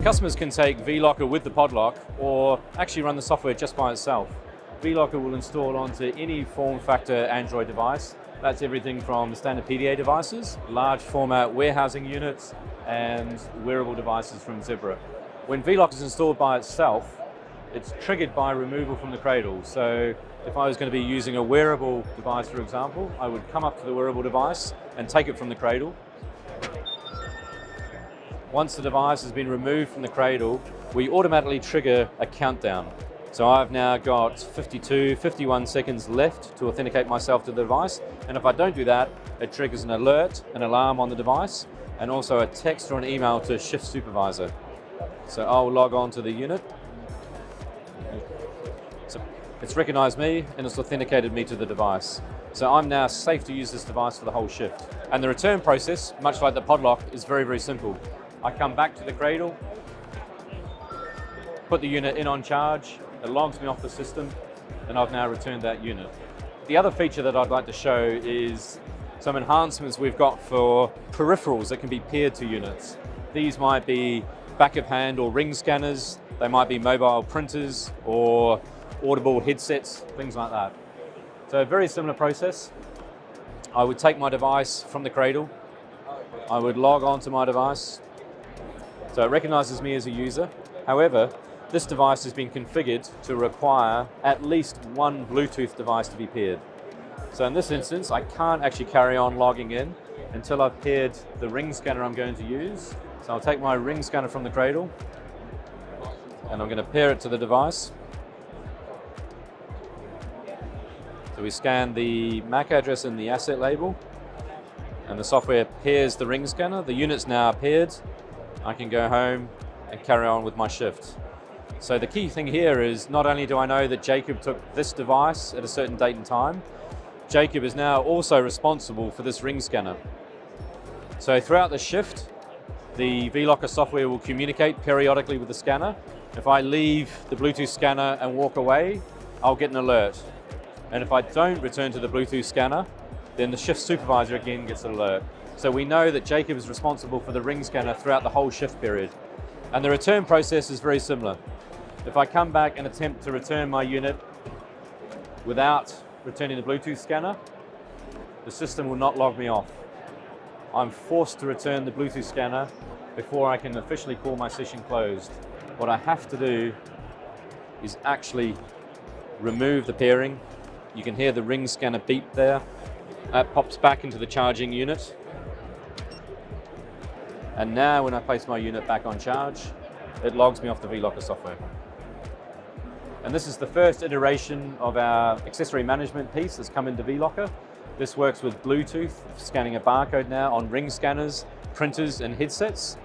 Customers can take VLOCkeR with the Podloc or actually run the software just by itself. VLOCkeR will install onto any form factor Android device. That's everything from standard PDA devices, large format warehousing units, and wearable devices from Zebra. When VLOCkeR is installed by itself, it's triggered by removal from the cradle. So if I was going to be using a wearable device, for example, I would come up to the wearable device and take it from the cradle. Once the device has been removed from the cradle, we automatically trigger a countdown. So I've now got 51 seconds left to authenticate myself to the device. And if I don't do that, it triggers an alert, an alarm on the device, and also a text or an email to shift supervisor. So I'll log on to the unit. So it's recognized me and it's authenticated me to the device. So I'm now safe to use this device for the whole shift. And the return process, much like the Podloc, is very, very simple. I come back to the cradle, put the unit in on charge, it logs me off the system, and I've now returned that unit. The other feature that I'd like to show is some enhancements we've got for peripherals that can be paired to units. These might be back of hand or ring scanners, they might be mobile printers or audible headsets, things like that. So a very similar process. I would take my device from the cradle, I would log on to my device, so it recognizes me as a user. However, this device has been configured to require at least one Bluetooth device to be paired. So in this instance, I can't actually carry on logging in until I've paired the ring scanner I'm going to use. So I'll take my ring scanner from the cradle and I'm going to pair it to the device. So we scan the MAC address and the asset label, and the software pairs the ring scanner. The unit's now paired. I can go home and carry on with my shift. So the key thing here is not only do I know that Jacob took this device at a certain date and time, Jacob is now also responsible for this ring scanner. So throughout the shift, the VLOCkeR software will communicate periodically with the scanner. If I leave the Bluetooth scanner and walk away, I'll get an alert. And if I don't return to the Bluetooth scanner, then the shift supervisor again gets an alert. So we know that Jacob is responsible for the ring scanner throughout the whole shift period. And the return process is very similar. If I come back and attempt to return my unit without returning the Bluetooth scanner, the system will not log me off. I'm forced to return the Bluetooth scanner before I can officially call my session closed. What I have to do is actually remove the pairing. You can hear the ring scanner beep there. That pops back into the charging unit. And now when I place my unit back on charge, it logs me off the VLOCkeR software. And this is the first iteration of our accessory management piece that's come into VLOCkeR. This works with Bluetooth, scanning a barcode now on ring scanners, printers and headsets.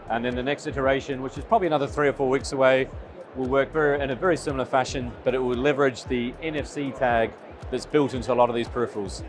And then the next iteration, which is probably another 3 or 4 weeks away, will work in a very similar fashion, but it will leverage the NFC tag that's built into a lot of these peripherals.